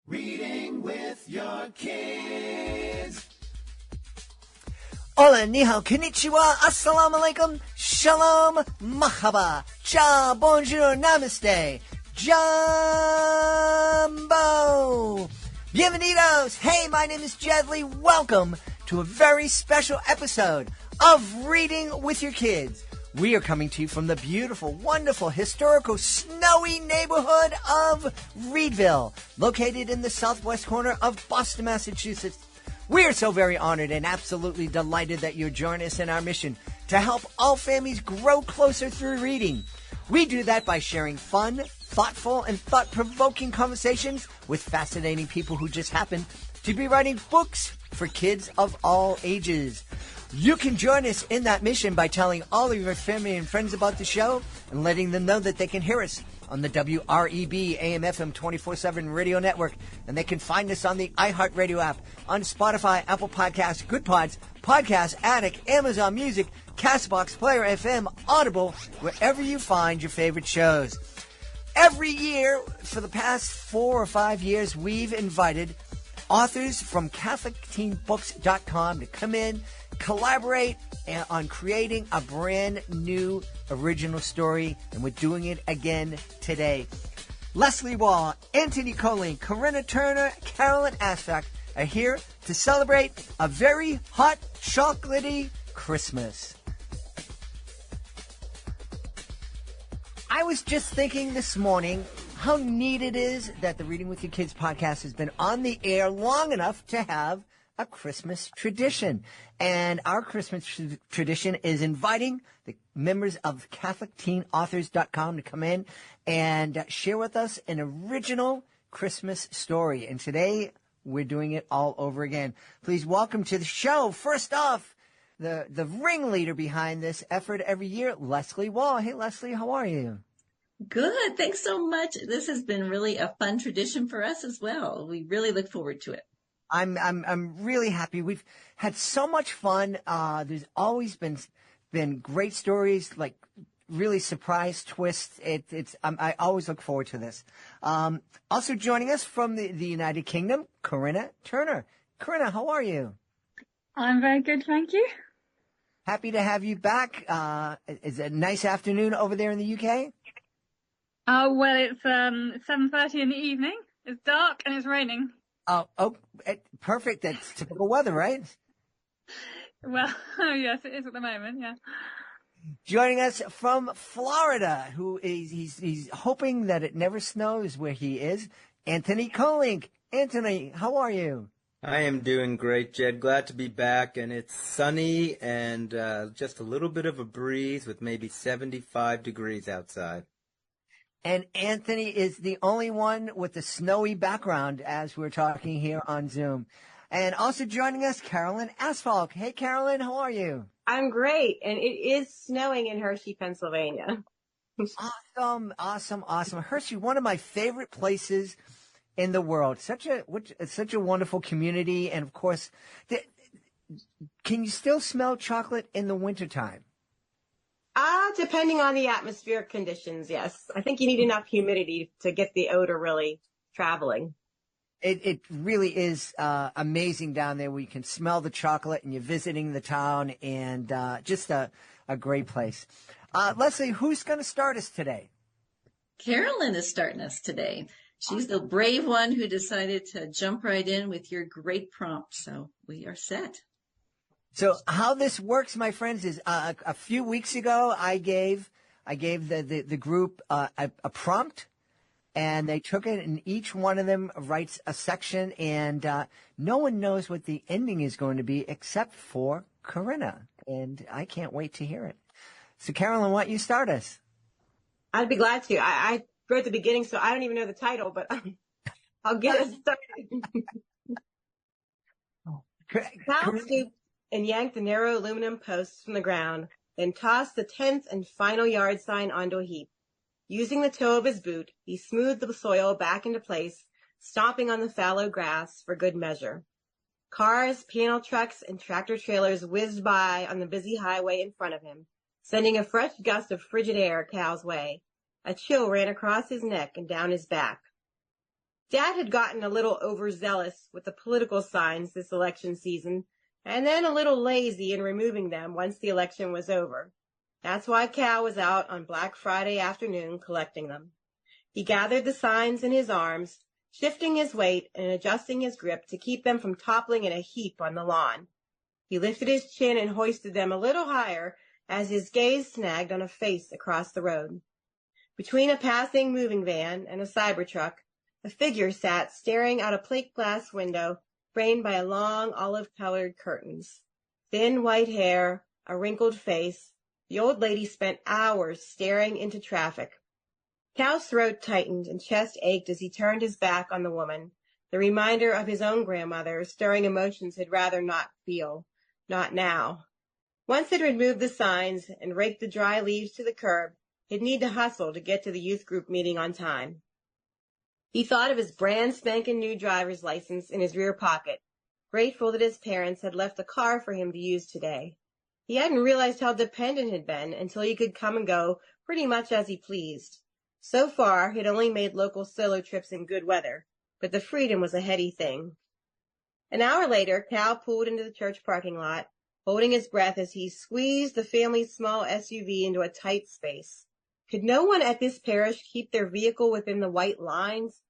Reading with your kids. Hola, ni hao, konnichiwa, assalamu alaikum, shalom, mahaba, cha, bonjour, namaste, jumbo, bienvenidos. Hey, my name is Jedley. Welcome to a very special episode of Reading with Your Kids. We are coming to you from the beautiful, wonderful, historical, snowy neighborhood of Reedville, located in the southwest corner of Boston, Massachusetts. We are so very honored and absolutely delighted that you join us in our mission to help all families grow closer through reading. We do that by sharing fun, thoughtful, and thought-provoking conversations with fascinating people who just happen to be writing books for kids of all ages. You can join us in that mission by telling all of your family and friends about the show and letting them know that they can hear us on the WREB AM/FM 24/7 radio network. And they can find us on the iHeartRadio app, on Spotify, Apple Podcasts, Good Pods, Podcast Addict, Amazon Music, CastBox, Player FM, Audible, wherever you find your favorite shows. Every year, for the past 4 or 5 years, we've invited authors from CatholicTeenBooks.com to come in, collaborate on creating a brand new original story, and we're doing it again today. Leslie Wall, Anthony Colling, Corinna Turner, Carolyn Asfak are here to celebrate a very hot, chocolatey Christmas. I was just thinking this morning how neat it is that the Reading with Your Kids podcast has been on the air long enough to have a Christmas tradition. And our Christmas tradition is inviting the members of CatholicTeenAuthors.com to come in and share with us an original Christmas story. And today we're doing it all over again. Please welcome to the show, first off, the ringleader behind this effort every year, Leslie Wall. Hey, Leslie, how are you? Good. Thanks so much. This has been really a fun tradition for us as well. We really look forward to it. I'm really happy. We've had so much fun. There's always been great stories, like really surprise twists. I always look forward to this. Also joining us from the United Kingdom, Corinna Turner. Corinna, how are you? I'm very good, thank you. Happy to have you back. It's a nice afternoon over there in the UK. Well, it's 7:30 in the evening. It's dark and it's raining. Oh, perfect. That's typical weather, right? Well, yes, it is at the moment, yeah. Joining us from Florida, he's hoping that it never snows where he is, Anthony Colling. Anthony, how are you? I am doing great, Jed. Glad to be back, and it's sunny and just a little bit of a breeze with maybe 75 degrees outside. And Anthony is the only one with the snowy background as we're talking here on Zoom. And also joining us, Carolyn Asfalk. Hey, Carolyn, how are you? I'm great, and it is snowing in Hershey, Pennsylvania. Awesome. Hershey, one of my favorite places in the world. Such a wonderful community, and of course, can you still smell chocolate in the wintertime? Depending on the atmospheric conditions, yes. I think you need enough humidity to get the odor really traveling. It really is amazing down there where you can smell the chocolate and you're visiting the town, and just a great place. Leslie, who's going to start us today? Carolyn is starting us today. She's the brave one who decided to jump right in with your great prompt, so we are set. So how this works, my friends, is a few weeks ago I gave the group a prompt, and they took it, and each one of them writes a section, and no one knows what the ending is going to be except for Corinna, and I can't wait to hear it. So Carolyn, why don't you start us? I'd be glad to. I wrote the beginning, so I don't even know the title, but I'll get us started. Cal scooped and yanked the narrow aluminum posts from the ground, then tossed the 10th and final yard sign onto a heap. Using the toe of his boot, he smoothed the soil back into place, stomping on the fallow grass for good measure. Cars, panel trucks, and tractor trailers whizzed by on the busy highway in front of him, sending a fresh gust of frigid air Cal's way. A chill ran across his neck and down his back. Dad had gotten a little overzealous with the political signs this election season, and then a little lazy in removing them once the election was over. That's why Cal was out on Black Friday afternoon collecting them. He gathered the signs in his arms, shifting his weight and adjusting his grip to keep them from toppling in a heap on the lawn. He lifted his chin and hoisted them a little higher as his gaze snagged on a face across the road. Between a passing moving van and a Cybertruck, a figure sat staring out a plate glass window framed by long olive-colored curtains. Thin white hair, a wrinkled face, the old lady spent hours staring into traffic. Cal's throat tightened and chest ached as he turned his back on the woman, the reminder of his own grandmother stirring emotions he'd rather not feel, not now. Once he'd removed the signs and raked the dry leaves to the curb, he'd need to hustle to get to the youth group meeting on time. He thought of his brand spanking new driver's license in his rear pocket, grateful that his parents had left a car for him to use today. He hadn't realized how dependent he'd been until he could come and go pretty much as he pleased. So far, he'd only made local solo trips in good weather, but the freedom was a heady thing. An hour later, Cal pulled into the church parking lot, holding his breath as he squeezed the family's small SUV into a tight space. Could no one at this parish keep their vehicle within the white lines?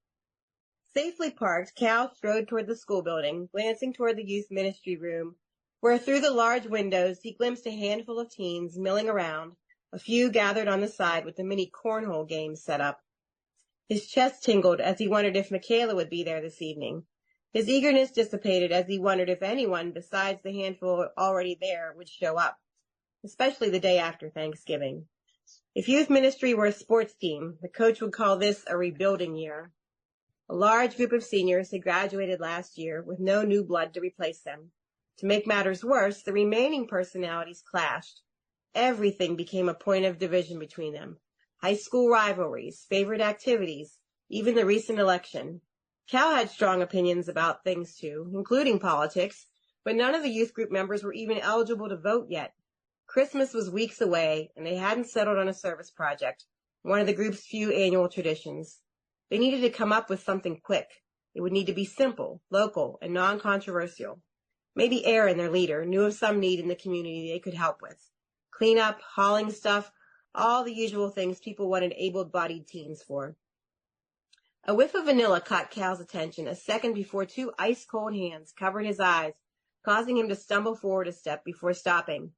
Safely parked, Cal strode toward the school building, glancing toward the youth ministry room, where through the large windows he glimpsed a handful of teens milling around, a few gathered on the side with the mini cornhole games set up. His chest tingled as he wondered if Michaela would be there this evening. His eagerness dissipated as he wondered if anyone besides the handful already there would show up, especially the day after Thanksgiving. If youth ministry were a sports team, the coach would call this a rebuilding year. A large group of seniors had graduated last year with no new blood to replace them. To make matters worse, the remaining personalities clashed. Everything became a point of division between them. High school rivalries, favorite activities, even the recent election. Cal had strong opinions about things too, including politics, but none of the youth group members were even eligible to vote yet. Christmas was weeks away, and they hadn't settled on a service project, one of the group's few annual traditions. They needed to come up with something quick. It would need to be simple, local, and non-controversial. Maybe Aaron, their leader, knew of some need in the community they could help with. Cleanup, hauling stuff, all the usual things people wanted able-bodied teens for. A whiff of vanilla caught Cal's attention a second before two ice-cold hands covered his eyes, causing him to stumble forward a step before stopping.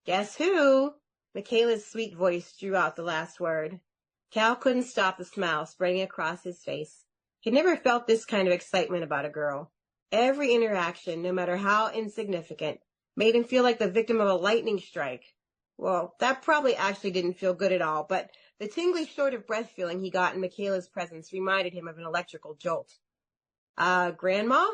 "Guess who?" Michaela's sweet voice drew out the last word. Cal couldn't stop the smile spreading across his face. He'd never felt this kind of excitement about a girl. Every interaction, no matter how insignificant, made him feel like the victim of a lightning strike. Well, that probably actually didn't feel good at all, but the tingly short-of-breath feeling he got in Michaela's presence reminded him of an electrical jolt. Grandma?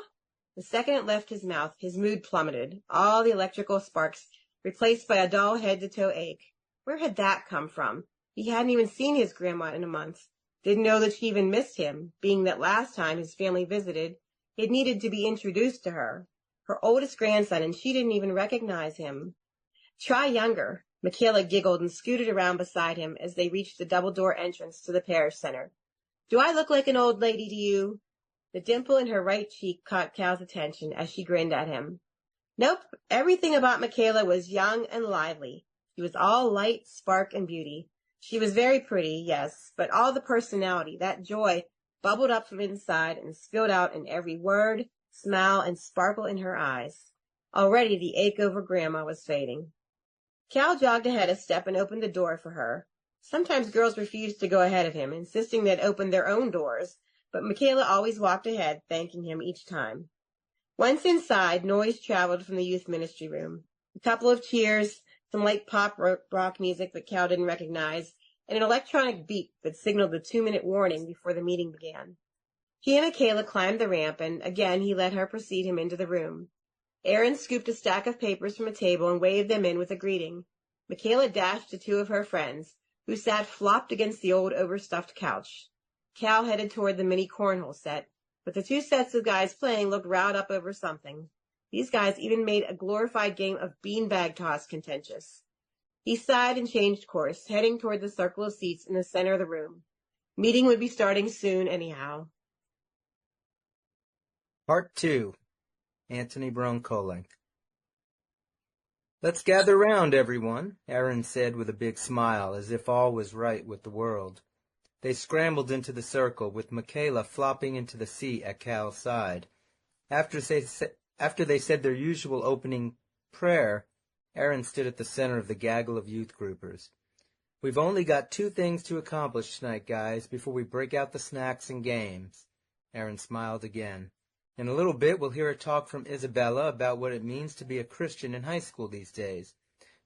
The second it left his mouth, his mood plummeted, all the electrical sparks replaced by a dull head-to-toe ache. Where had that come from? He hadn't even seen his grandma in a month. Didn't know that she even missed him, being that last time his family visited, it needed to be introduced to her. Her oldest grandson, and she didn't even recognize him. "Try younger." Michaela giggled and scooted around beside him as they reached the double-door entrance to the parish center. "Do I look like an old lady to you?" The dimple in her right cheek caught Cal's attention as she grinned at him. Nope, everything about Michaela was young and lively. She was all light, spark, and beauty. She was very pretty, yes, but all the personality, that joy, bubbled up from inside and spilled out in every word, smile, and sparkle in her eyes. Already the ache over Grandma was fading. Cal jogged ahead a step and opened the door for her. Sometimes girls refused to go ahead of him, insisting they'd open their own doors, but Michaela always walked ahead, thanking him each time. Once inside, noise traveled from the youth ministry room. A couple of cheers, some light pop rock music that Cal didn't recognize, and an electronic beep that signaled the 2-minute warning before the meeting began. He and Michaela climbed the ramp, and again he let her precede him into the room. Aaron scooped a stack of papers from a table and waved them in with a greeting. Michaela dashed to two of her friends, who sat flopped against the old overstuffed couch. Cal headed toward the mini cornhole set, but the two sets of guys playing looked riled up over something. These guys even made a glorified game of beanbag toss contentious. He sighed and changed course, heading toward the circle of seats in the center of the room. Meeting would be starting soon anyhow. Part 2. Antony Broncolink. "Let's gather round, everyone," Aaron said with a big smile, as if all was right with the world. They scrambled into the circle, with Michaela flopping into the seat at Cal's side. After they said their usual opening prayer, Aaron stood at the center of the gaggle of youth groupers. "We've only got 2 things to accomplish tonight, guys, before we break out the snacks and games." Aaron smiled again. "In a little bit, we'll hear a talk from Isabella about what it means to be a Christian in high school these days.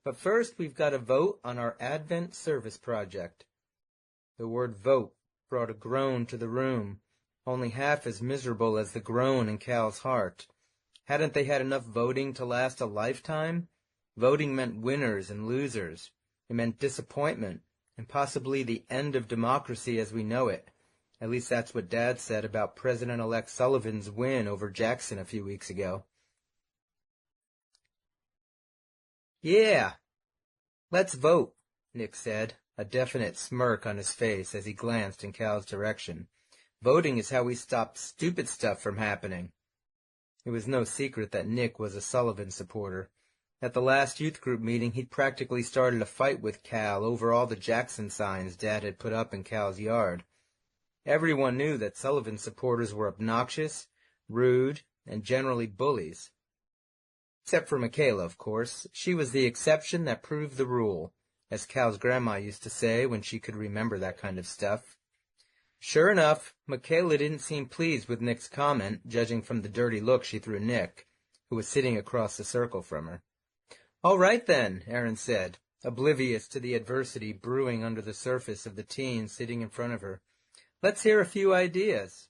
But first, we've got to vote on our Advent service project." The word vote brought a groan to the room, only half as miserable as the groan in Cal's heart. Hadn't they had enough voting to last a lifetime? Voting meant winners and losers. It meant disappointment, and possibly the end of democracy as we know it. At least that's what Dad said about President-elect Sullivan's win over Jackson a few weeks ago. "Yeah, let's vote," Nick said, a definite smirk on his face as he glanced in Cal's direction. "Voting is how we stop stupid stuff from happening." It was no secret that Nick was a Sullivan supporter. At the last youth group meeting, he'd practically started a fight with Cal over all the Jackson signs Dad had put up in Cal's yard. Everyone knew that Sullivan supporters were obnoxious, rude, and generally bullies. Except for Michaela, of course. She was the exception that proved the rule, as Cal's grandma used to say when she could remember that kind of stuff. Sure enough, Michaela didn't seem pleased with Nick's comment, judging from the dirty look she threw Nick, who was sitting across the circle from her. "All right then," Aaron said, oblivious to the adversity brewing under the surface of the teen sitting in front of her. "Let's hear a few ideas."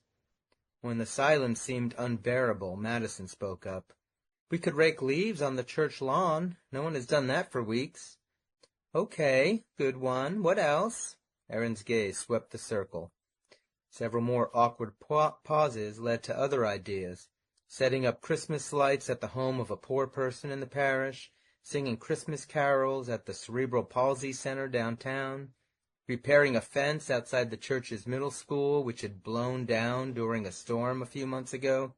When the silence seemed unbearable, Madison spoke up. "We could rake leaves on the church lawn. No one has done that for weeks." "Okay, good one. What else?" Aaron's gaze swept the circle. Several more awkward pauses led to other ideas. Setting up Christmas lights at the home of a poor person in the parish, singing Christmas carols at the Cerebral Palsy Center downtown, repairing a fence outside the church's middle school which had blown down during a storm a few months ago.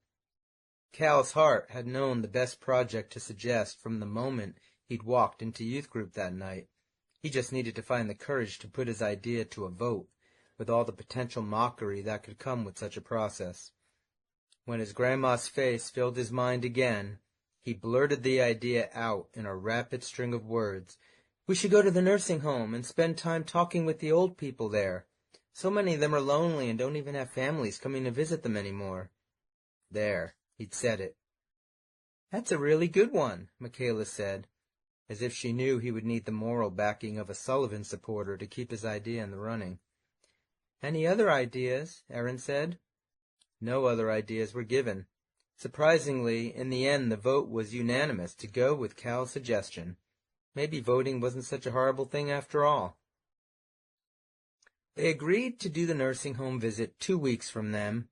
Cal's heart had known the best project to suggest from the moment he'd walked into youth group that night. He just needed to find the courage to put his idea to a vote, with all the potential mockery that could come with such a process. When his grandma's face filled his mind again, he blurted the idea out in a rapid string of words. "We should go to the nursing home and spend time talking with the old people there. So many of them are lonely and don't even have families coming to visit them anymore." There, he'd said it. "That's a really good one," Michaela said, as if she knew he would need the moral backing of a Sullivan supporter to keep his idea in the running. "Any other ideas?" Aaron said. No other ideas were given. Surprisingly, in the end the vote was unanimous to go with Cal's suggestion. Maybe voting wasn't such a horrible thing after all. They agreed to do the nursing home visit 2 weeks from them,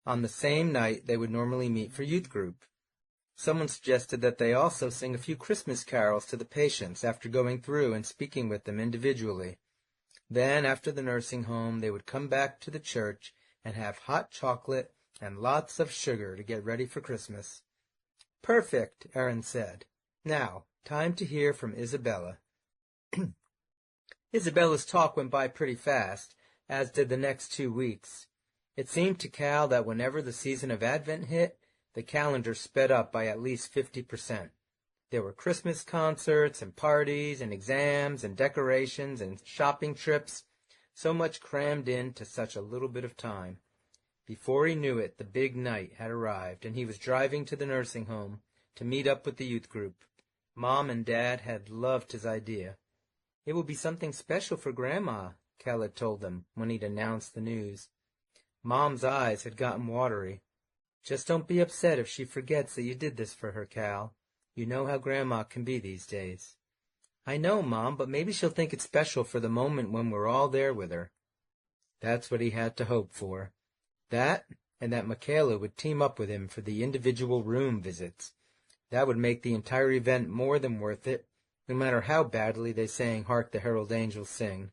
on the same night they would normally meet for youth group. Someone suggested that they also sing a few Christmas carols to the patients after going through and speaking with them individually. Then, after the nursing home, they would come back to the church and have hot chocolate and lots of sugar to get ready for Christmas. "Perfect," Aaron said. "Now, time to hear from Isabella." Isabella's talk went by pretty fast, as did the next 2 weeks. It seemed to Cal that whenever the season of Advent hit, the calendar sped up by at least 50%. There were Christmas concerts and parties and exams and decorations and shopping trips, so much crammed into such a little bit of time. Before he knew it, the big night had arrived, and he was driving to the nursing home to meet up with the youth group. Mom and Dad had loved his idea. "It will be something special for Grandma," Cal had told them when he'd announced the news. Mom's eyes had gotten watery. "Just don't be upset if she forgets that you did this for her, Cal. You know how Grandma can be these days." "I know, Mom, but maybe she'll think it's special for the moment when we're all there with her." That's what he had to hope for. That, and that Michaela would team up with him for the individual room visits. That would make the entire event more than worth it, no matter how badly they sang "Hark the Herald Angels Sing."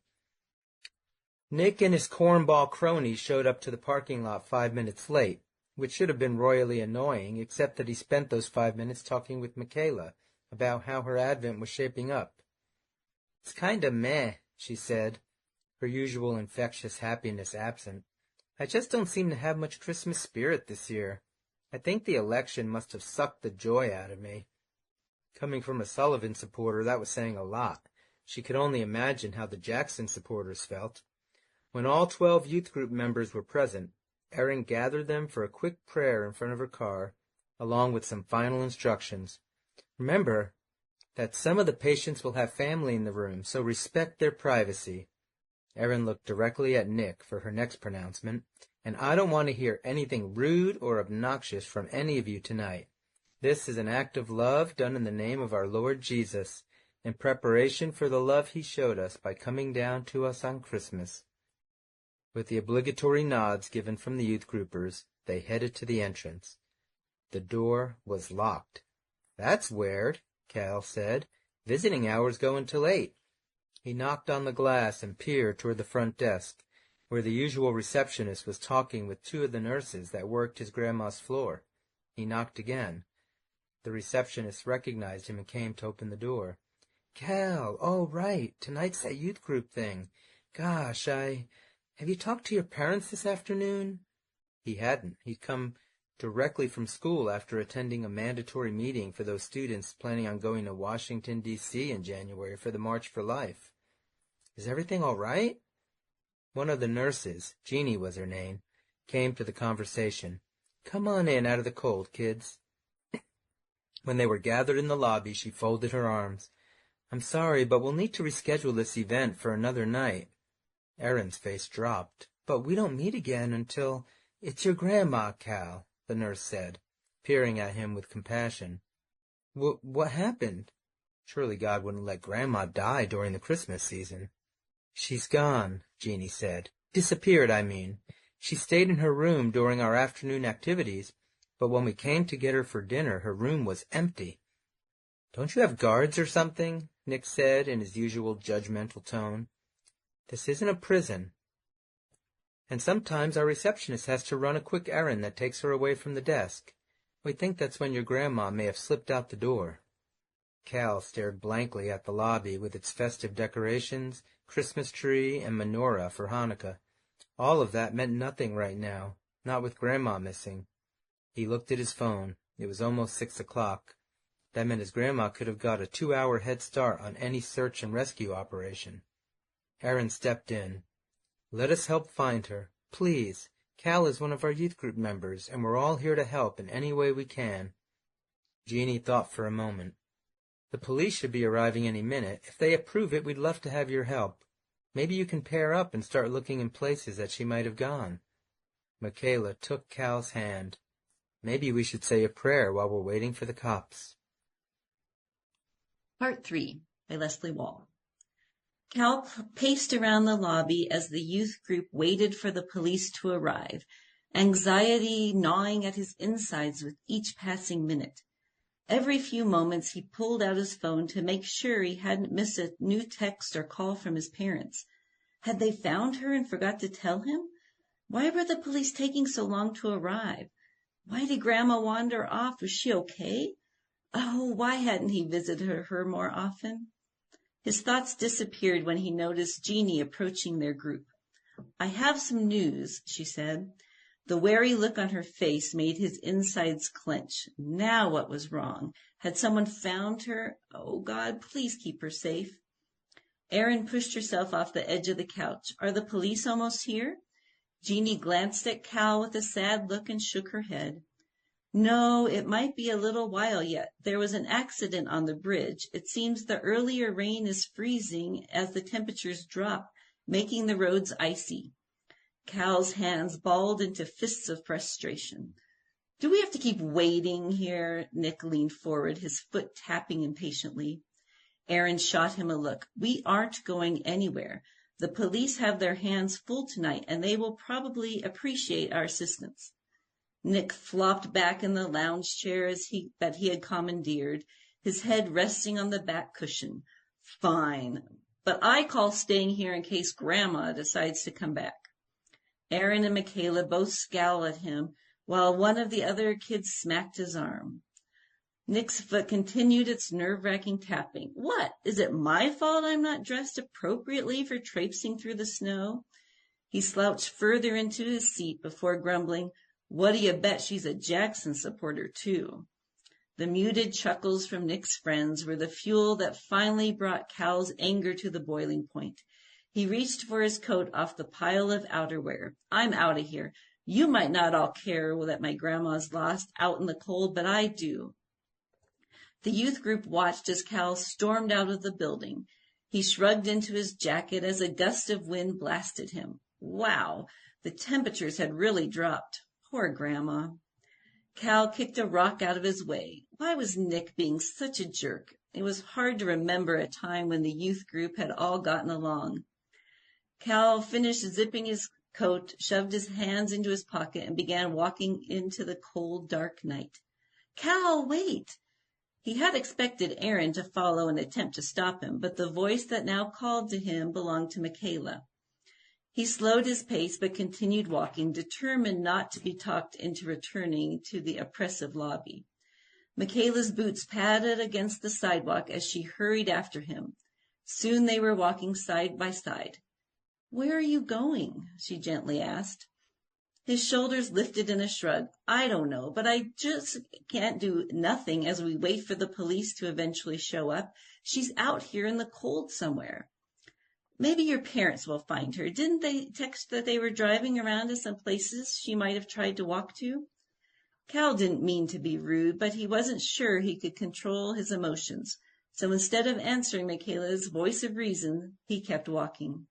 Nick and his cornball cronies showed up to the parking lot 5 minutes late, which should have been royally annoying, except that he spent those 5 minutes talking with Michaela about how her Advent was shaping up. "It's kinda meh," she said, her usual infectious happiness absent. "I just don't seem to have much Christmas spirit this year. I think the election must have sucked the joy out of me." Coming from a Sullivan supporter, that was saying a lot. She could only imagine how the Jackson supporters felt. When all 12 youth group members were present, Erin gathered them for a quick prayer in front of her car, along with some final instructions. "Remember that some of the patients will have family in the room, so respect their privacy." Erin looked directly at Nick for her next pronouncement. "And I don't want to hear anything rude or obnoxious from any of you tonight. This is an act of love done in the name of our Lord Jesus, in preparation for the love he showed us by coming down to us on Christmas." With the obligatory nods given from the youth groupers, they headed to the entrance. The door was locked. "That's weird," Cal said. "Visiting hours go until 8. He knocked on the glass and peered toward the front desk, where the usual receptionist was talking with 2 of the nurses that worked his grandma's floor. He knocked again. The receptionist recognized him and came to open the door. "Cal, oh, right, tonight's that youth group thing. Gosh, have you talked to your parents this afternoon?" He hadn't. He'd come directly from school after attending a mandatory meeting for those students planning on going to Washington, D.C. in January for the March for Life. "Is everything all right?" One of the nurses, Jeannie was her name, came to the conversation. "Come on in out of the cold, kids." When they were gathered in the lobby, she folded her arms. "I'm sorry, but we'll need to reschedule this event for another night." Erin's face dropped. "But we don't meet again until—" "It's your grandma, Cal," the nurse said, peering at him with compassion. What happened?" Surely God wouldn't let Grandma die during the Christmas season. "She's gone," Jeannie said. "Disappeared, I mean. She stayed in her room during our afternoon activities, but when we came to get her for dinner, her room was empty." "Don't you have guards or something?" Nick said in his usual judgmental tone. "This isn't a prison. And sometimes our receptionist has to run a quick errand that takes her away from the desk. We think that's when your grandma may have slipped out the door." Cal stared blankly at the lobby with its festive decorations, Christmas tree, and menorah for Hanukkah. All of that meant nothing right now, not with Grandma missing. He looked at his phone. It was almost 6 o'clock. That meant his grandma could have got a 2-hour head start on any search and rescue operation. Erin stepped in. "Let us help find her. Please. Cal is one of our youth group members, and we're all here to help in any way we can." Jeannie thought for a moment. "The police should be arriving any minute. If they approve it, we'd love to have your help. Maybe you can pair up and start looking in places that she might have gone." Michaela took Cal's hand. "Maybe we should say a prayer while we're waiting for the cops." Part 3 by Leslie Wall. Cal paced around the lobby as the youth group waited for the police to arrive, anxiety gnawing at his insides with each passing minute. Every few moments he pulled out his phone to make sure he hadn't missed a new text or call from his parents. Had they found her and forgot to tell him? Why were the police taking so long to arrive? Why did Grandma wander off? Was she okay? Oh, why hadn't he visited her more often? His thoughts disappeared when he noticed Jeannie approaching their group. "I have some news," she said. The wary look on her face made his insides clench. Now what was wrong? Had someone found her? Oh, God, please keep her safe. Erin pushed herself off the edge of the couch. "Are the police almost here?" Jeannie glanced at Cal with a sad look and shook her head. "No, it might be a little while yet. There was an accident on the bridge. It seems the earlier rain is freezing as the temperatures drop, making the roads icy." Cal's hands balled into fists of frustration. "Do we have to keep waiting here?" Nick leaned forward, his foot tapping impatiently. Erin shot him a look. "We aren't going anywhere. The police have their hands full tonight, and they will probably appreciate our assistance." Nick flopped back in the lounge chair that he had commandeered, his head resting on the back cushion. "Fine, but I call staying here in case Grandma decides to come back." Erin and Michaela both scowled at him while one of the other kids smacked his arm. Nick's foot continued its nerve-wracking tapping. What? Is it my fault I'm not dressed appropriately for traipsing through the snow? He slouched further into his seat before grumbling, what do you bet she's a Jackson supporter, too? The muted chuckles from Nick's friends were the fuel that finally brought Cal's anger to the boiling point. He reached for his coat off the pile of outerwear. I'm out of here. You might not all care that my grandma's lost out in the cold, but I do. The youth group watched as Cal stormed out of the building. He shrugged into his jacket as a gust of wind blasted him. Wow, the temperatures had really dropped. Poor Grandma. Cal kicked a rock out of his way. Why was Nick being such a jerk? It was hard to remember a time when the youth group had all gotten along. Cal finished zipping his coat, shoved his hands into his pocket, and began walking into the cold, dark night. Cal, wait! He had expected Aaron to follow and attempt to stop him, but the voice that now called to him belonged to Michaela. He slowed his pace but continued walking, determined not to be talked into returning to the oppressive lobby. Michaela's boots padded against the sidewalk as she hurried after him. Soon they were walking side by side. Where are you going? She gently asked. His shoulders lifted in a shrug. I don't know, but I just can't do nothing as we wait for the police to eventually show up. She's out here in the cold somewhere. Maybe your parents will find her. Didn't they text that they were driving around to some places she might have tried to walk to? Cal didn't mean to be rude, but he wasn't sure he could control his emotions. So instead of answering Michaela's voice of reason, he kept walking.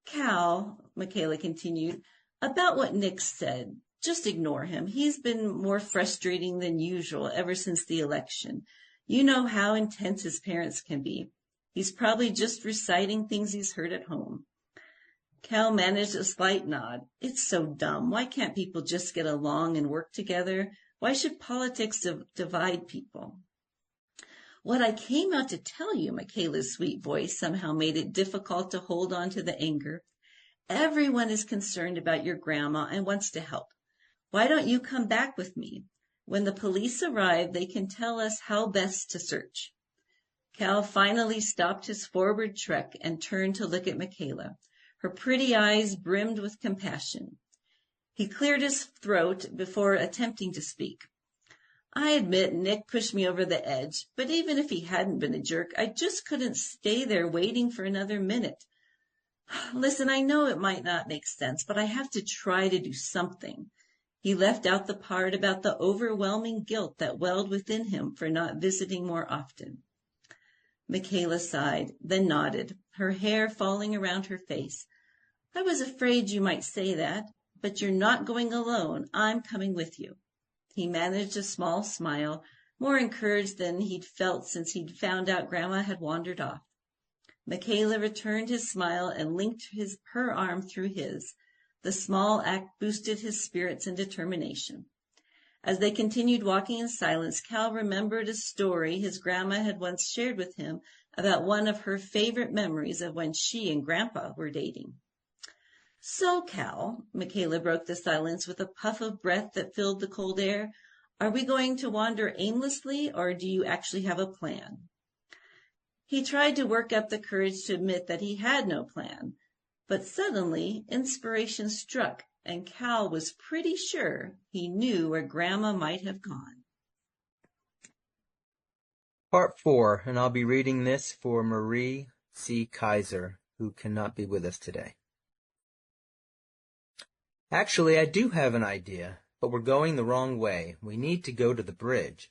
Cal, Michaela continued, about what Nick said, just ignore him. He's been more frustrating than usual ever since the election. You know how intense his parents can be. He's probably just reciting things he's heard at home. Cal managed a slight nod. It's so dumb. Why can't people just get along and work together? Why should politics divide people? What I came out to tell you, Michaela's sweet voice somehow made it difficult to hold on to the anger. Everyone is concerned about your grandma and wants to help. Why don't you come back with me? When the police arrive, they can tell us how best to search. Cal finally stopped his forward trek and turned to look at Michaela. Her pretty eyes brimmed with compassion. He cleared his throat before attempting to speak. I admit Nick pushed me over the edge, but even if he hadn't been a jerk, I just couldn't stay there waiting for another minute. Listen, I know it might not make sense, but I have to try to do something. He left out the part about the overwhelming guilt that welled within him for not visiting more often. Michaela sighed, then nodded, her hair falling around her face. I was afraid you might say that, but you're not going alone. I'm coming with you. He managed a small smile, more encouraged than he'd felt since he'd found out Grandma had wandered off. Michaela returned his smile and linked her arm through his. The small act boosted his spirits and determination. As they continued walking in silence, Cal remembered a story his grandma had once shared with him about one of her favorite memories of when she and Grandpa were dating. So, Cal, Michaela broke the silence with a puff of breath that filled the cold air, are we going to wander aimlessly, or do you actually have a plan? He tried to work up the courage to admit that he had no plan, but suddenly inspiration struck, and Cal was pretty sure he knew where Grandma might have gone. Part 4, and I'll be reading this for Marie C. Kaiser, who cannot be with us today. Actually, I do have an idea, but we're going the wrong way. We need to go to the bridge.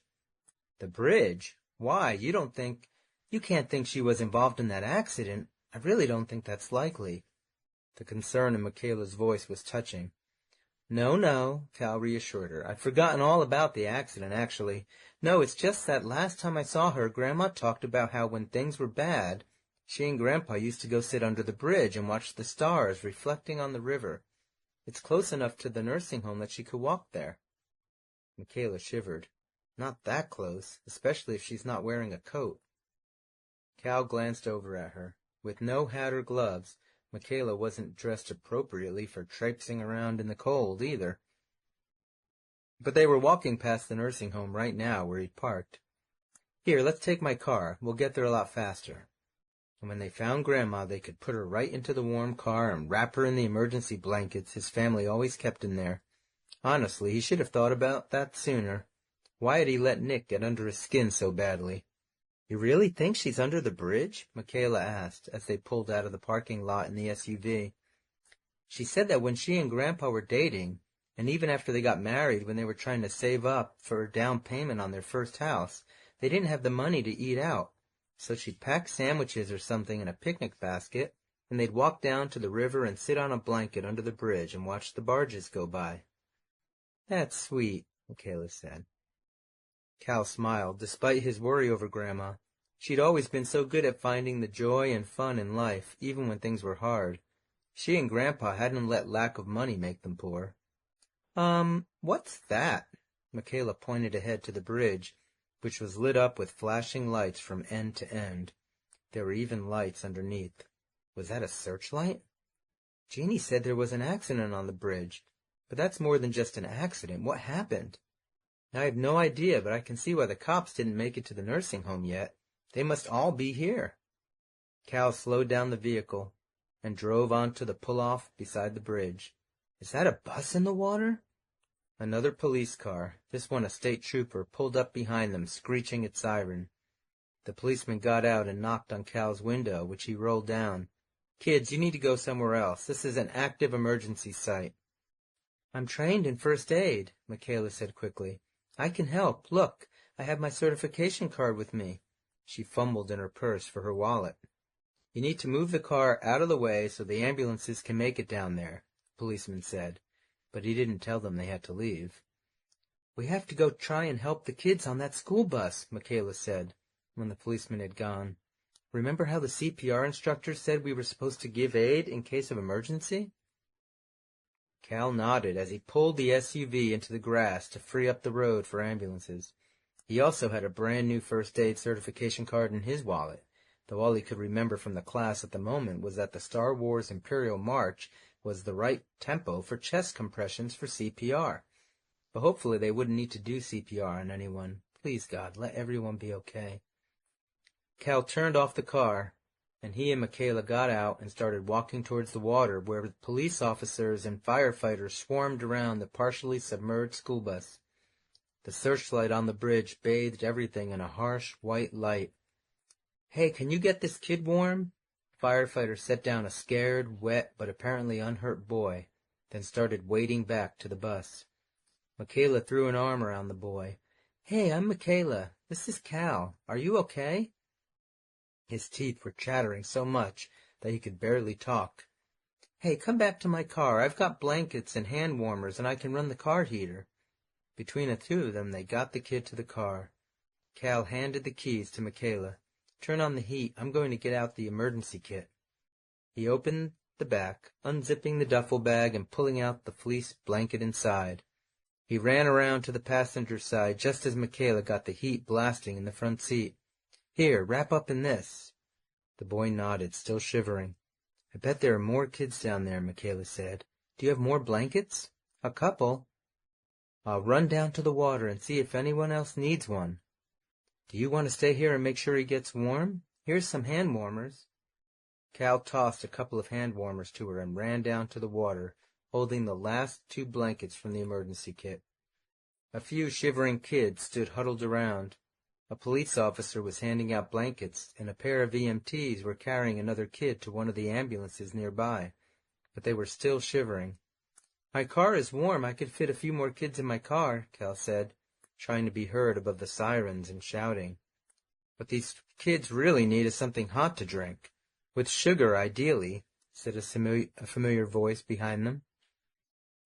The bridge? Why? You can't think she was involved in that accident. I really don't think that's likely. The concern in Michaela's voice was touching. No, Cal reassured her. I'd forgotten all about the accident, actually. No, it's just that last time I saw her, Grandma talked about how when things were bad, she and Grandpa used to go sit under the bridge and watch the stars reflecting on the river. It's close enough to the nursing home that she could walk there. Michaela shivered. Not that close, especially if she's not wearing a coat. Cal glanced over at her. With no hat or gloves, Michaela wasn't dressed appropriately for traipsing around in the cold, either. But they were walking past the nursing home right now where he'd parked. "Here, let's take my car. We'll get there a lot faster." And when they found Grandma, they could put her right into the warm car and wrap her in the emergency blankets his family always kept in there. Honestly, he should have thought about that sooner. Why had he let Nick get under his skin so badly? "You really think she's under the bridge?" Michaela asked, as they pulled out of the parking lot in the SUV. "She said that when she and Grandpa were dating, and even after they got married, when they were trying to save up for a down payment on their first house, they didn't have the money to eat out. So she'd pack sandwiches or something in a picnic basket, and they'd walk down to the river and sit on a blanket under the bridge and watch the barges go by." "That's sweet," Michaela said. Cal smiled, despite his worry over Grandma. She'd always been so good at finding the joy and fun in life, even when things were hard. She and Grandpa hadn't let lack of money make them poor. What's that?" Michaela pointed ahead to the bridge, which was lit up with flashing lights from end to end. There were even lights underneath. Was that a searchlight? "Jeannie said there was an accident on the bridge. But that's more than just an accident. What happened?" "I have no idea, but I can see why the cops didn't make it to the nursing home yet. They must all be here." Cal slowed down the vehicle and drove onto the pull-off beside the bridge. "Is that a bus in the water?" Another police car, this one a state trooper, pulled up behind them, screeching its siren. The policeman got out and knocked on Cal's window, which he rolled down. "Kids, you need to go somewhere else. This is an active emergency site." "I'm trained in first aid," Michaela said quickly. "I can help. Look, I have my certification card with me." She fumbled in her purse for her wallet. "You need to move the car out of the way so the ambulances can make it down there," the policeman said, but he didn't tell them they had to leave. "We have to go try and help the kids on that school bus," Michaela said, when the policeman had gone. "Remember how the CPR instructor said we were supposed to give aid in case of emergency?" Cal nodded as he pulled the SUV into the grass to free up the road for ambulances. He also had a brand-new first aid certification card in his wallet, though all he could remember from the class at the moment was that the Star Wars Imperial March was the right tempo for chest compressions for CPR. But hopefully they wouldn't need to do CPR on anyone. Please, God, let everyone be okay. Cal turned off the car, and he and Michaela got out and started walking towards the water where police officers and firefighters swarmed around the partially submerged school bus. The searchlight on the bridge bathed everything in a harsh, white light. "Hey, can you get this kid warm?" The firefighter set down a scared, wet, but apparently unhurt boy, then started wading back to the bus. Michaela threw an arm around the boy. "Hey, I'm Michaela. This is Cal. Are you okay?" His teeth were chattering so much that he could barely talk. "Hey, come back to my car. I've got blankets and hand warmers, and I can run the car heater." Between the two of them, they got the kid to the car. Cal handed the keys to Michaela. "Turn on the heat. I'm going to get out the emergency kit." He opened the back, unzipping the duffel bag and pulling out the fleece blanket inside. He ran around to the passenger side just as Michaela got the heat blasting in the front seat. "Here, wrap up in this." The boy nodded, still shivering. "I bet there are more kids down there," Michaela said. "Do you have more blankets?" "A couple." "I'll run down to the water and see if anyone else needs one." "Do you want to stay here and make sure he gets warm? Here's some hand warmers." Cal tossed a couple of hand warmers to her and ran down to the water, holding the last 2 blankets from the emergency kit. A few shivering kids stood huddled around. A police officer was handing out blankets, and a pair of EMTs were carrying another kid to one of the ambulances nearby, but they were still shivering. "My car is warm. I could fit a few more kids in my car," Cal said, trying to be heard above the sirens and shouting. "What these kids really need is something hot to drink. With sugar, ideally," said a familiar voice behind them.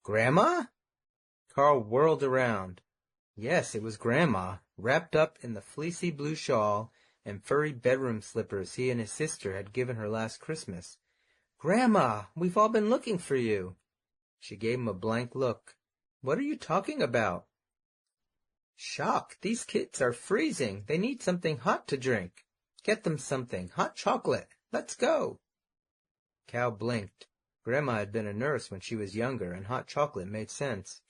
"Grandma?" Carl whirled around. Yes, it was Grandma, wrapped up in the fleecy blue shawl and furry bedroom slippers he and his sister had given her last Christmas. "Grandma, we've all been looking for you." She gave him a blank look. "What are you talking about?" "Shock, these kids are freezing. They need something hot to drink. Get them something. Hot chocolate. Let's go." Cal blinked. Grandma had been a nurse when she was younger, and hot chocolate made sense.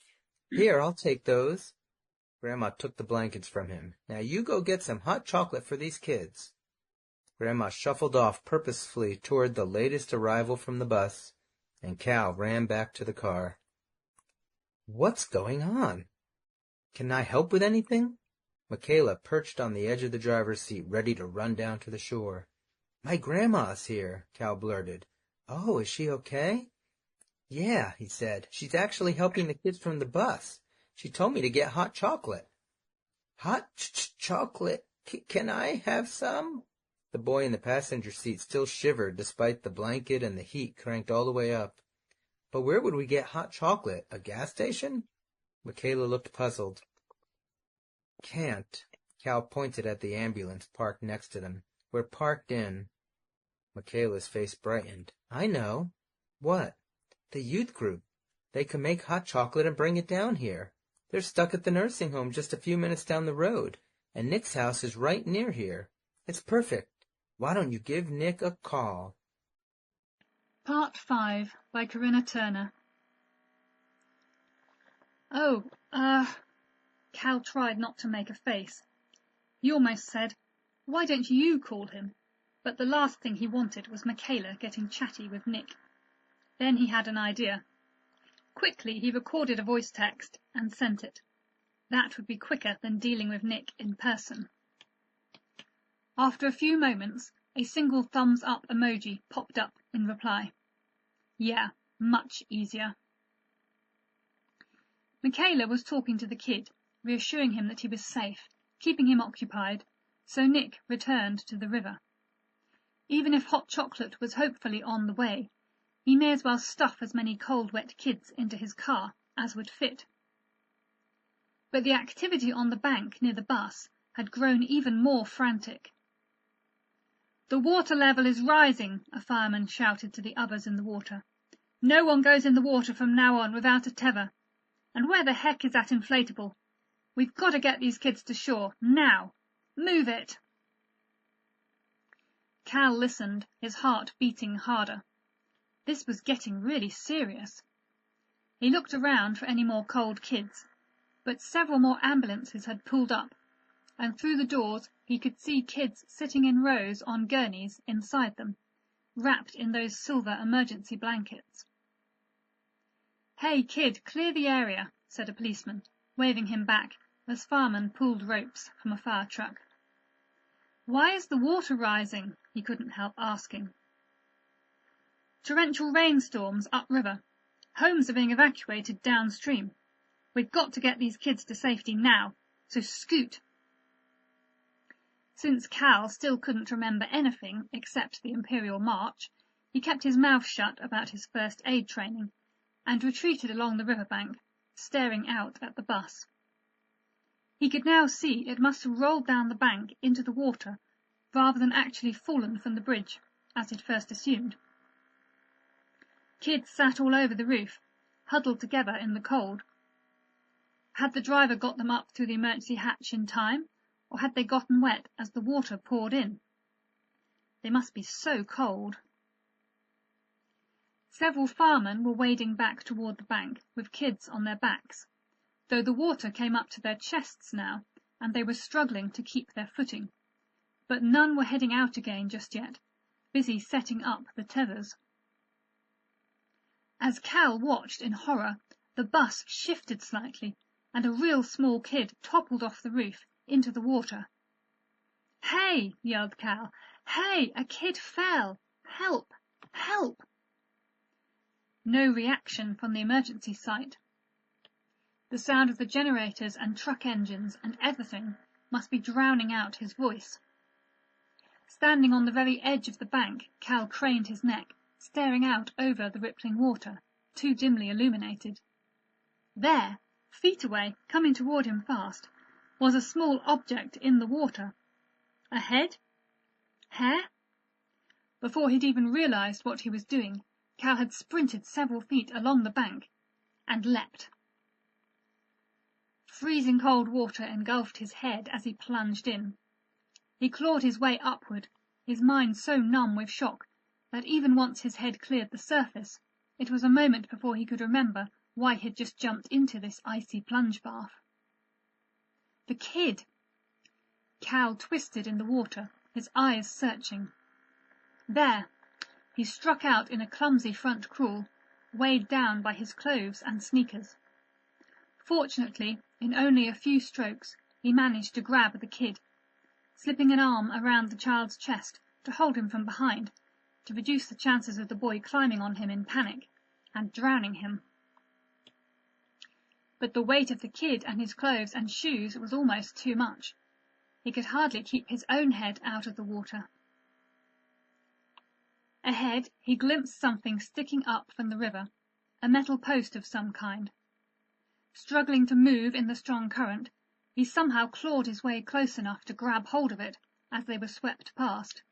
Here, I'll take those. Grandma took the blankets from him. Now you go get some hot chocolate for these kids. Grandma shuffled off purposefully toward the latest arrival from the bus, and Cal ran back to the car. What's going on? Can I help with anything? Michaela perched on the edge of the driver's seat, ready to run down to the shore. My grandma's here, Cal blurted. Oh, is she okay? Yeah, he said. She's actually helping the kids from the bus. She told me to get hot chocolate. Hot chocolate? Can I have some? The boy in the passenger seat still shivered despite the blanket and the heat cranked all the way up. But where would we get hot chocolate? A gas station? Michaela looked puzzled. Can't. Cal pointed at the ambulance parked next to them. We're parked in. Michaela's face brightened. I know. What? The youth group. They can make hot chocolate and bring it down here. They're stuck at the nursing home just a few minutes down the road, and Nick's house is right near here. It's perfect. Why don't you give Nick a call? Part 5 by Corinna Turner. Cal tried not to make a face. He almost said, why don't you call him? But the last thing he wanted was Michaela getting chatty with Nick. Then he had an idea. Quickly he recorded a voice text and sent it. That would be quicker than dealing with Nick in person. After a few moments, a single thumbs up emoji popped up in reply. Yeah, much easier. Michaela was talking to the kid, reassuring him that he was safe, keeping him occupied, so Nick returned to the river. Even if hot chocolate was hopefully on the way, he may as well stuff as many cold, wet kids into his car as would fit. But the activity on the bank near the bus had grown even more frantic. The water level is rising, a fireman shouted to the others in the water. No one goes in the water from now on without a tether. And where the heck is that inflatable? We've got to get these kids to shore, now. Move it! Cal listened, his heart beating harder. This was getting really serious. He looked around for any more cold kids, but several more ambulances had pulled up, and through the doors he could see kids sitting in rows on gurneys inside them, wrapped in those silver emergency blankets. Hey, kid, clear the area, said a policeman, waving him back as firemen pulled ropes from a fire truck. Why is the water rising? He couldn't help asking. Torrential rainstorms upriver. Homes are being evacuated downstream. We've got to get these kids to safety now, so scoot. Since Cal still couldn't remember anything except the Imperial March, he kept his mouth shut about his first aid training and retreated along the riverbank, staring out at the bus. He could now see it must have rolled down the bank into the water rather than actually fallen from the bridge, as he'd first assumed. Kids sat all over the roof, huddled together in the cold. Had the driver got them up through the emergency hatch in time, or had they gotten wet as the water poured in? They must be so cold. Several firemen were wading back toward the bank with kids on their backs, though the water came up to their chests now, and they were struggling to keep their footing. But none were heading out again just yet, busy setting up the tethers. As Cal watched in horror, the bus shifted slightly, and a real small kid toppled off the roof into the water. Hey, yelled Cal. Hey, a kid fell. Help! Help! No reaction from the emergency site. The sound of the generators and truck engines and everything must be drowning out his voice. Standing on the very edge of the bank, Cal craned his neck, staring out over the rippling water, too dimly illuminated. There, feet away, coming toward him fast, was a small object in the water. A head? Hair? Before he'd even realized what he was doing, Cal had sprinted several feet along the bank and leapt. Freezing cold water engulfed his head as he plunged in. He clawed his way upward, his mind so numb with shock that even once his head cleared the surface, it was a moment before he could remember why he'd just jumped into this icy plunge bath. The kid! Cal twisted in the water, his eyes searching. There! He struck out in a clumsy front crawl, weighed down by his clothes and sneakers. Fortunately, in only a few strokes, he managed to grab the kid, slipping an arm around the child's chest to hold him from behind, to reduce the chances of the boy climbing on him in panic and drowning him. But the weight of the kid and his clothes and shoes was almost too much. He could hardly keep his own head out of the water. Ahead, he glimpsed something sticking up from the river, a metal post of some kind. Struggling to move in the strong current, he somehow clawed his way close enough to grab hold of it as they were swept past.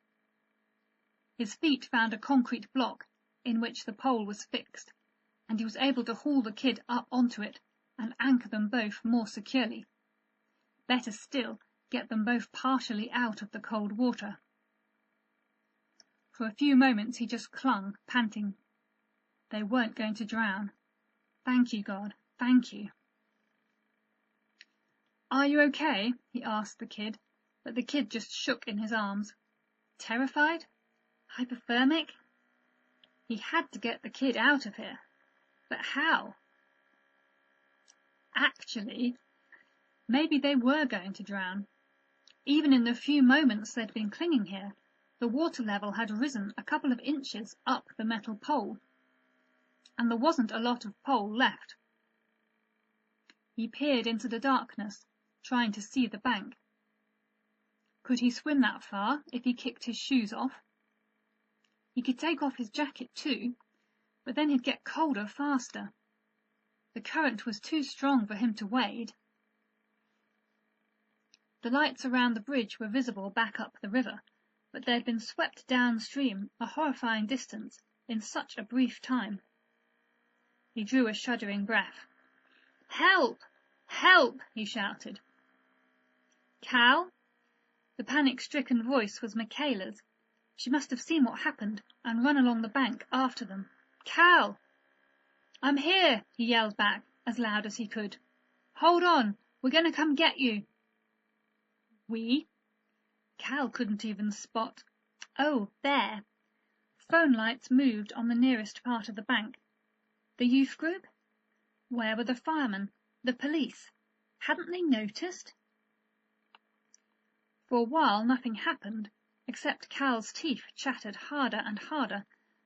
His feet found a concrete block in which the pole was fixed, and he was able to haul the kid up onto it and anchor them both more securely. Better still, get them both partially out of the cold water. For a few moments he just clung, panting. They weren't going to drown. Thank you, God, thank you. Are you okay? He asked the kid, but the kid just shook in his arms. Terrified? Hypothermic? He had to get the kid out of here. But how? Actually, maybe they were going to drown. Even in the few moments they'd been clinging here, the water level had risen a couple of inches up the metal pole, and there wasn't a lot of pole left. He peered into the darkness, trying to see the bank. Could he swim that far if he kicked his shoes off? He could take off his jacket too, but then he'd get colder faster. The current was too strong for him to wade. The lights around the bridge were visible back up the river, but they had been swept downstream a horrifying distance in such a brief time. He drew a shuddering breath. "Help! Help!" he shouted. "Cal?" The panic-stricken voice was Michaela's. She must have seen what happened and run along the bank after them. "Cal!" "I'm here," he yelled back as loud as he could. "Hold on, we're going to come get you." We? Cal couldn't even spot. Oh, there. Phone lights moved on the nearest part of the bank. The youth group? Where were the firemen? The police? Hadn't they noticed? For a while nothing happened, except Cal's teeth chattered harder and harder,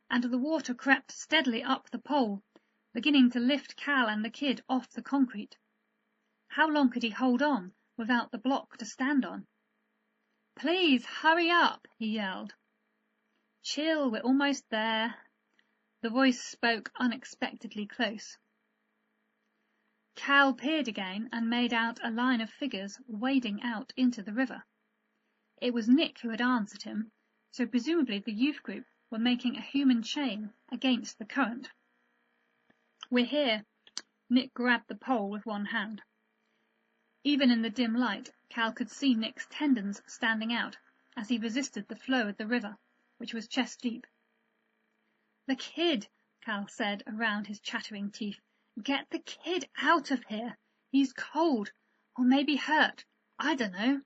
and the water crept steadily up the pole, beginning to lift Cal and the kid off the concrete. How long could he hold on without the block to stand on? "Please, hurry up," he yelled. "Chill, we're almost there." The voice spoke unexpectedly close. Cal peered again and made out a line of figures wading out into the river. It was Nick who had answered him, so presumably the youth group were making a human chain against the current. "We're here." Nick grabbed the pole with one hand. Even in the dim light, Cal could see Nick's tendons standing out as he resisted the flow of the river, which was chest-deep. "The kid," Cal said around his chattering teeth. "Get the kid out of here. He's cold, or maybe hurt. I dunno."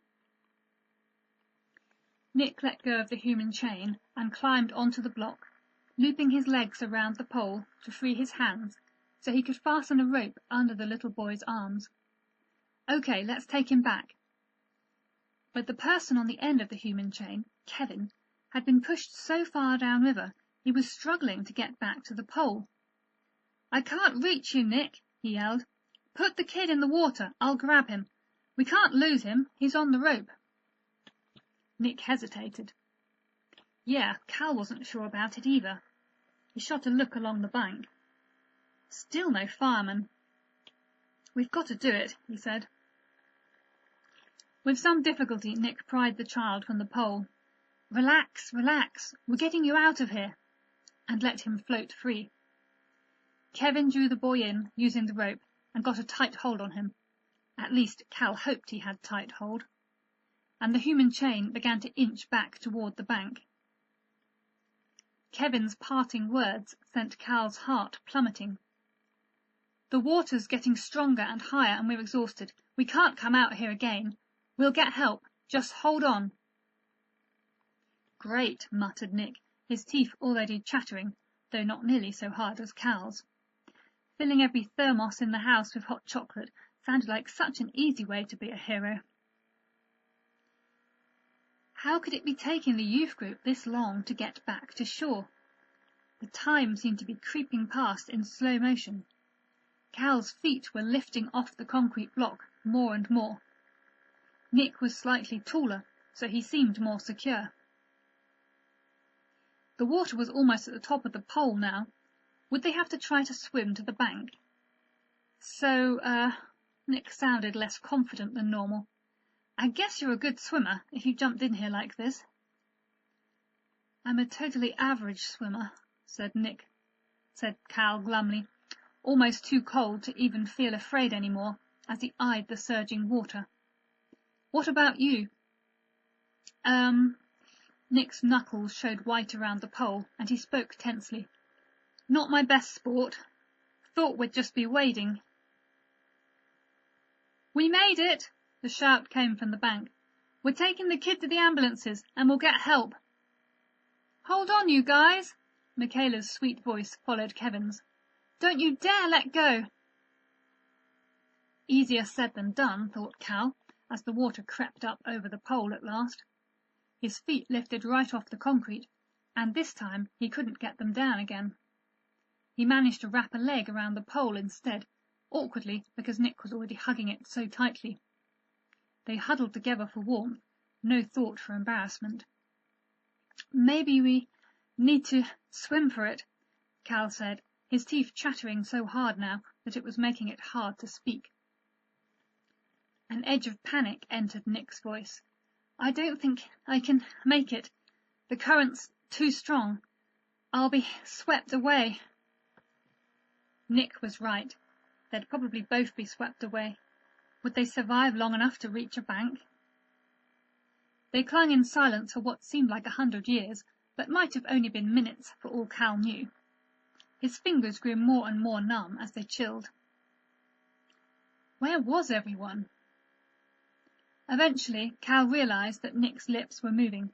Nick let go of the human chain and climbed onto the block, looping his legs around the pole to free his hands so he could fasten a rope under the little boy's arms. "Okay, let's take him back." But the person on the end of the human chain, Kevin, had been pushed so far downriver he was struggling to get back to the pole. "I can't reach you, Nick," he yelled. "Put the kid in the water. I'll grab him. We can't lose him. He's on the rope." Nick hesitated. Yeah, Cal wasn't sure about it either. He shot a look along the bank. Still no fireman. "We've got to do it," he said. With some difficulty Nick pried the child from the pole. "Relax, relax, we're getting you out of here," and let him float free. Kevin drew the boy in, using the rope, and got a tight hold on him. At least Cal hoped he had tight hold. And the human chain began to inch back toward the bank. Kevin's parting words sent Cal's heart plummeting. The water's getting stronger and higher and we're exhausted. We can't come out here again. We'll get help. Just hold on. Great, muttered Nick, his teeth already chattering, though not nearly so hard as Cal's. Filling every thermos in the house with hot chocolate sounded like such an easy way to be a hero. How could it be taking the youth group this long to get back to shore? The time seemed to be creeping past in slow motion. Cal's feet were lifting off the concrete block more and more. Nick was slightly taller, so he seemed more secure. The water was almost at the top of the pole now. Would they have to try to swim to the bank? Nick sounded less confident than normal. I guess you're a good swimmer if you jumped in here like this. I'm a totally average swimmer, said Cal glumly, almost too cold to even feel afraid any more as he eyed the surging water. What about you? Nick's knuckles showed white around the pole, and he spoke tensely. Not my best sport. Thought we'd just be wading. We made it! The shout came from the bank. We're taking the kid to the ambulances, and we'll get help. Hold on, you guys! Michaela's sweet voice followed Kevin's. Don't you dare let go! Easier said than done, thought Cal, as the water crept up over the pole at last. His feet lifted right off the concrete, and this time he couldn't get them down again. He managed to wrap a leg around the pole instead, awkwardly because Nick was already hugging it so tightly. They huddled together for warmth, no thought for embarrassment. Maybe we need to swim for it, Cal said, his teeth chattering so hard now that it was making it hard to speak. An edge of panic entered Nick's voice. I don't think I can make it. The current's too strong. I'll be swept away. Nick was right. They'd probably both be swept away. Would they survive long enough to reach a bank? They clung in silence for what seemed like 100 years, but might have only been minutes for all Cal knew. His fingers grew more and more numb as they chilled. Where was everyone? Eventually, Cal realized that Nick's lips were moving.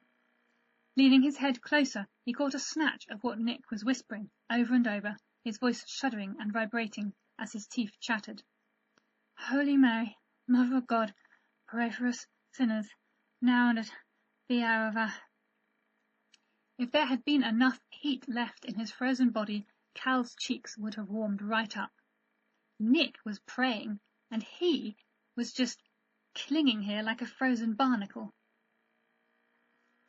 Leaning his head closer, he caught a snatch of what Nick was whispering, over and over, his voice shuddering and vibrating as his teeth chattered. Holy Mary, Mother of God, pray for us sinners, now and at the hour of our... If there had been enough heat left in his frozen body, Cal's cheeks would have warmed right up. Nick was praying, and he was just clinging here like a frozen barnacle.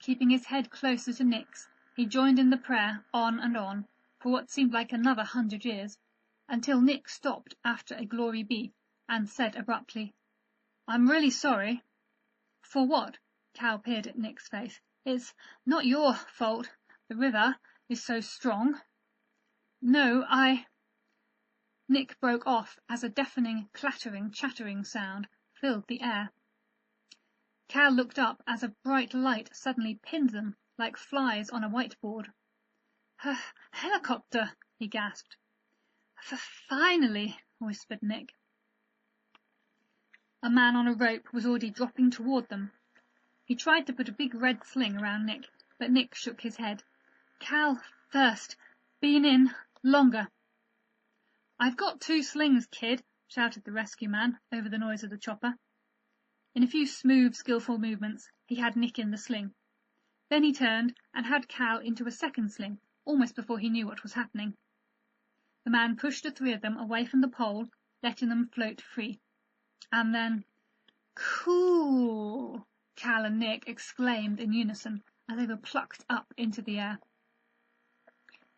Keeping his head closer to Nick's, he joined in the prayer on and on, for what seemed like another 100 years, until Nick stopped after a glory be, and said abruptly, I'm really sorry. For what? Cal peered at Nick's face. It's not your fault. The river is so strong. No, Nick broke off as a deafening, clattering, chattering sound filled the air. Cal looked up as a bright light suddenly pinned them like flies on a whiteboard. Helicopter, he gasped. Finally, whispered Nick. A man on a rope was already dropping toward them. He tried to put a big red sling around Nick, but Nick shook his head. Cal, first. Been in longer. I've got 2 slings, kid, shouted the rescue man over the noise of the chopper. In a few smooth, skillful movements, he had Nick in the sling. Then he turned and had Cal into a second sling, almost before he knew what was happening. The man pushed the 3 of them away from the pole, letting them float free. And then, cool, Cal and Nick exclaimed in unison as they were plucked up into the air.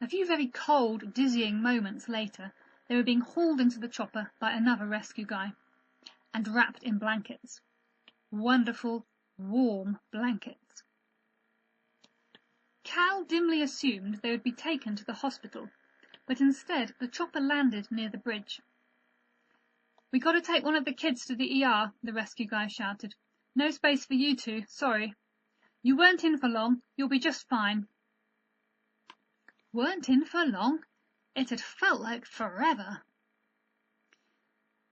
A few very cold, dizzying moments later, they were being hauled into the chopper by another rescue guy, and wrapped in blankets. Wonderful, warm blankets. Cal dimly assumed they would be taken to the hospital, but instead the chopper landed near the bridge. We got to take one of the kids to the ER, the rescue guy shouted. No space for you 2, sorry. You weren't in for long, you'll be just fine. Weren't in for long? It had felt like forever.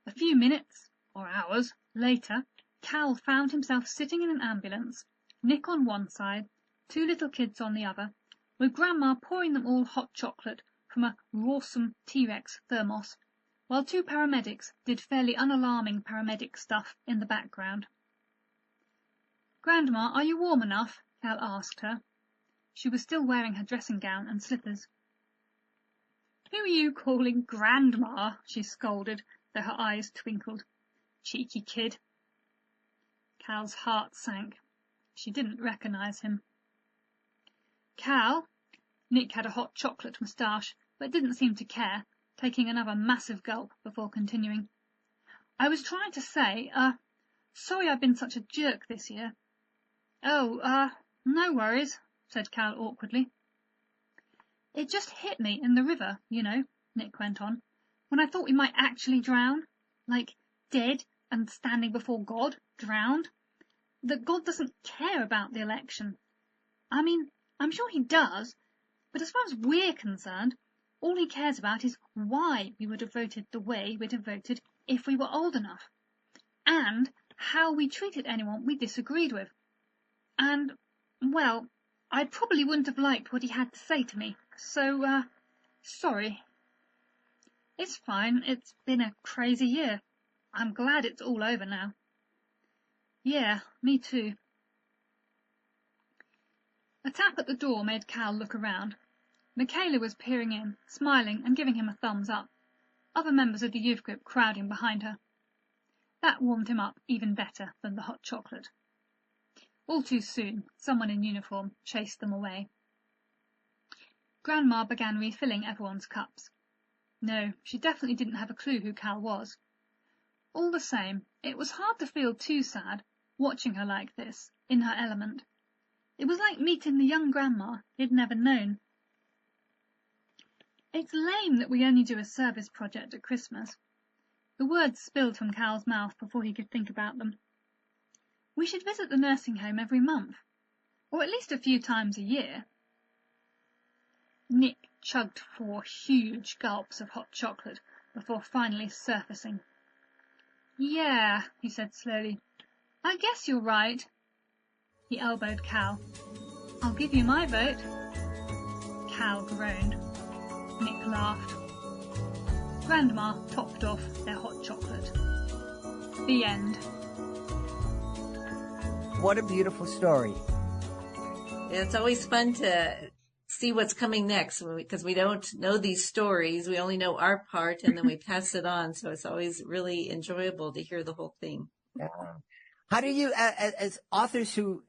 A few minutes, or hours, later, Cal found himself sitting in an ambulance, Nick on one side, 2 little kids on the other, with Grandma pouring them all hot chocolate from a Rawsome T-Rex thermos, while 2 paramedics did fairly unalarming paramedic stuff in the background. "Grandma, are you warm enough?" Cal asked her. She was still wearing her dressing gown and slippers. "Who are you calling Grandma?" she scolded, though her eyes twinkled. "Cheeky kid." Cal's heart sank. She didn't recognize him. "Cal?" Nick had a hot chocolate moustache, but didn't seem to care, taking another massive gulp before continuing. "I was trying to say, sorry I've been such a jerk this year." "Oh, no worries," said Cal awkwardly. "It just hit me in the river, you know," Nick went on, "when I thought we might actually drown. Like, dead and standing before God, drowned. That God doesn't care about the election. I mean, I'm sure he does, but as far as we're concerned, all he cares about is why we would have voted the way we'd have voted if we were old enough, and how we treated anyone we disagreed with. And, well, I probably wouldn't have liked what he had to say to me, so, sorry." "It's fine. It's been a crazy year. I'm glad it's all over now." "Yeah, me too." A tap at the door made Cal look around. Michaela was peering in, smiling and giving him a thumbs up, other members of the youth group crowding behind her. That warmed him up even better than the hot chocolate. All too soon, someone in uniform chased them away. Grandma began refilling everyone's cups. No, she definitely didn't have a clue who Cal was. All the same, it was hard to feel too sad, watching her like this, in her element. It was like meeting the young grandma he'd never known. "It's lame that we only do a service project at Christmas." The words spilled from Cal's mouth before he could think about them. "We should visit the nursing home every month, or at least a few times a year." Nick chugged 4 huge gulps of hot chocolate before finally surfacing. "Yeah," he said slowly, "I guess you're right." He elbowed Cal. "I'll give you my vote." Cal groaned. Nick laughed. Grandma topped off their hot chocolate. The end. What a beautiful story. Yeah, it's always fun to see what's coming next because we don't know these stories. We only know our part and then we pass it on. So it's always really enjoyable to hear the whole thing. Yeah. How do you, as authors who,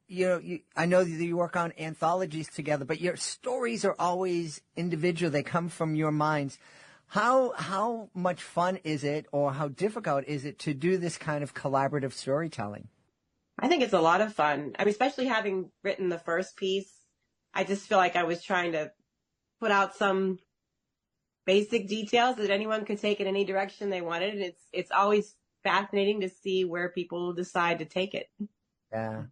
I know that you work on anthologies together, but your stories are always individual. They come from your minds. How much fun is it, or how difficult is it to do this kind of collaborative storytelling? I think it's a lot of fun. I mean, especially having written the first piece, I just feel like I was trying to put out some basic details that anyone could take in any direction they wanted. And it's always fascinating to see where people decide to take it. Yeah.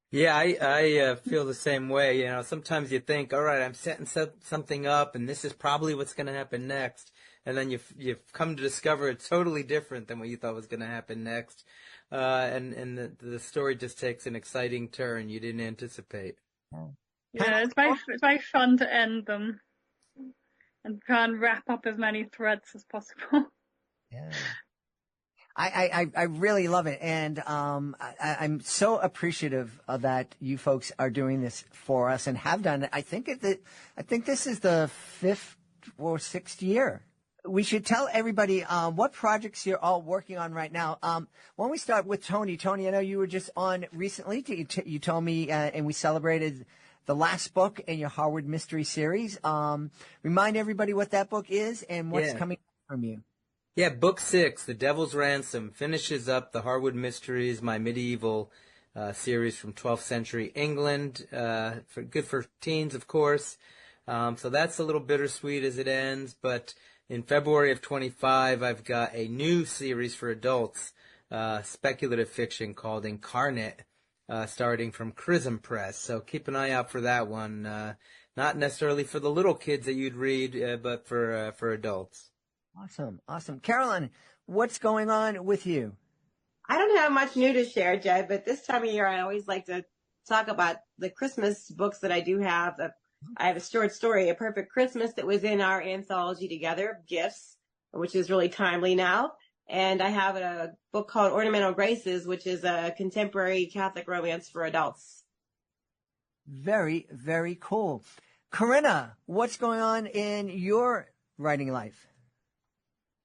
Yeah, I feel the same way. Sometimes you think, all right, I'm setting something up, and this is probably what's going to happen next. And then you've come to discover it's totally different than what you thought was going to happen next. And the story just takes an exciting turn you didn't anticipate. Yeah, it's very fun to end them and try and wrap up as many threads as possible. Yeah. I really love it, and I'm so appreciative of that you folks are doing this for us and have done it. I think this is the 5th or 6th year. We should tell everybody what projects you're all working on right now. Why don't we start with Tony? Tony, I know you were just on recently. You told me, and we celebrated the last book in your Harwood Mystery series. Remind everybody what that book is and what's coming from you. Yeah, Book 6, The Devil's Ransom, finishes up the Harwood Mysteries, my medieval series from 12th century England. Good for teens, of course. So that's a little bittersweet as it ends. But in February of 25, I've got a new series for adults, speculative fiction called Incarnate, starting from Chrism Press. So keep an eye out for that one. Not necessarily for the little kids that you'd read, but for adults. Awesome. Carolyn, what's going on with you? I don't have much new to share, Jed, but this time of year, I always like to talk about the Christmas books that I do have. I have a short story, A Perfect Christmas, that was in our anthology together, Gifts, which is really timely now. And I have a book called Ornamental Graces, which is a contemporary Catholic romance for adults. Very, very cool. Corinna, what's going on in your writing life?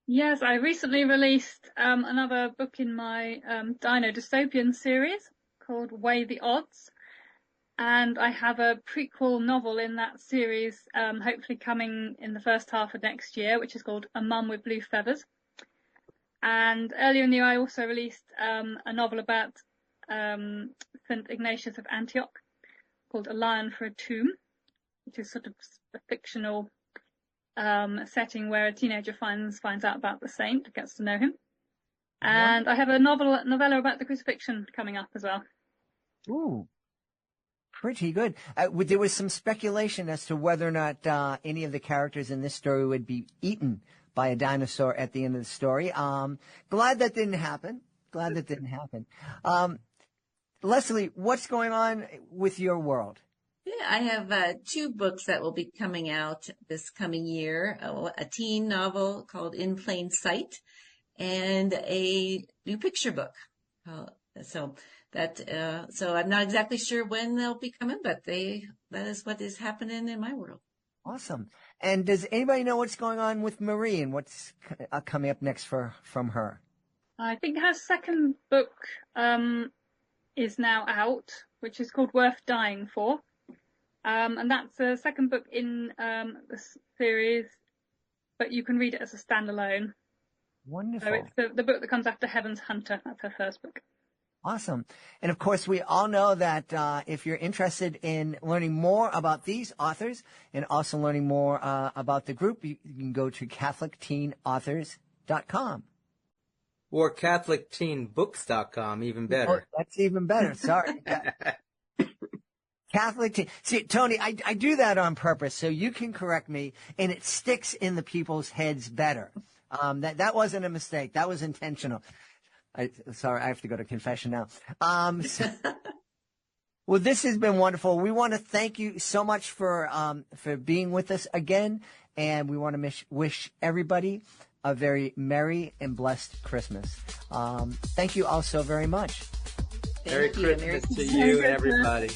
Yes, I recently released another book in my Dino Dystopian series called Weigh the Odds. And I have a prequel novel in that series, hopefully coming in the first half of next year, which is called A Mum with Blue Feathers. And earlier in the year, I also released a novel about St. Ignatius of Antioch called A Lion for a Tomb, which is sort of a fictional setting where a teenager finds out about the saint, gets to know him. And I have a novella about the crucifixion coming up as well. Ooh, pretty good. There was some speculation as to whether or not any of the characters in this story would be eaten by a dinosaur at the end of the story. Glad that didn't happen. Leslie, what's going on with your world? Yeah, I have 2 books that will be coming out this coming year, a teen novel called In Plain Sight and a new picture book. So I'm not exactly sure when they'll be coming, but that is what is happening in my world. Awesome. And does anybody know what's going on with Marie and what's coming up next from her? I think her second book is now out, which is called Worth Dying For. And that's the second book in the series, but you can read it as a standalone. Wonderful. So it's the book that comes after Heaven's Hunter. That's her first book. Awesome. And of course, we all know that if you're interested in learning more about these authors and also learning more about the group, you can go to CatholicTeenAuthors.com. Or CatholicTeenBooks.com, even better. Oh, that's even better. Sorry. Catholic Teen. See, Tony, I do that on purpose so you can correct me and it sticks in the people's heads better. That wasn't a mistake. That was intentional. Sorry, I have to go to confession now. Well, this has been wonderful. We want to thank you so much for being with us again, and we want to wish everybody a very merry and blessed Christmas. Thank you all so very much. Merry Christmas to you and everybody.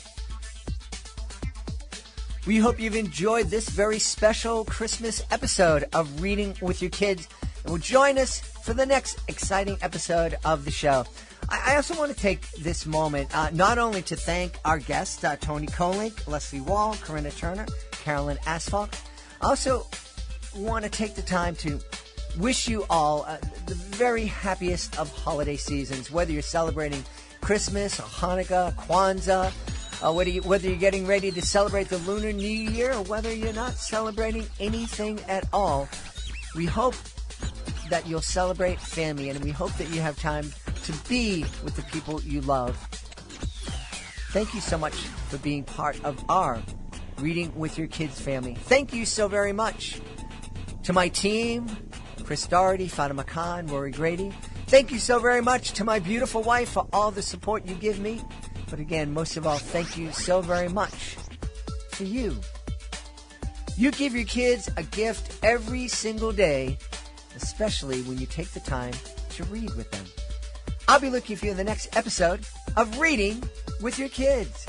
We hope you've enjoyed this very special Christmas episode of Reading with Your Kids, and will join us for the next exciting episode of the show. I also want to take this moment not only to thank our guests, Tony Kolink, Leslie Wall, Corinna Turner, Carolyn Asphalt. I also want to take the time to wish you all the very happiest of holiday seasons, whether you're celebrating Christmas or Hanukkah, Kwanzaa, whether you're getting ready to celebrate the Lunar New Year or whether you're not celebrating anything at all. We hope that you'll celebrate family, and we hope that you have time to be with the people you love. Thank you so much for being part of our Reading with Your Kids family. Thank you so very much to my team, Chris Doherty, Fatima Khan, Rory Grady. Thank you so very much to my beautiful wife for all the support you give me. But again, most of all, thank you so very much to you. You give your kids a gift every single day, especially when you take the time to read with them. I'll be looking for you in the next episode of Reading with Your Kids.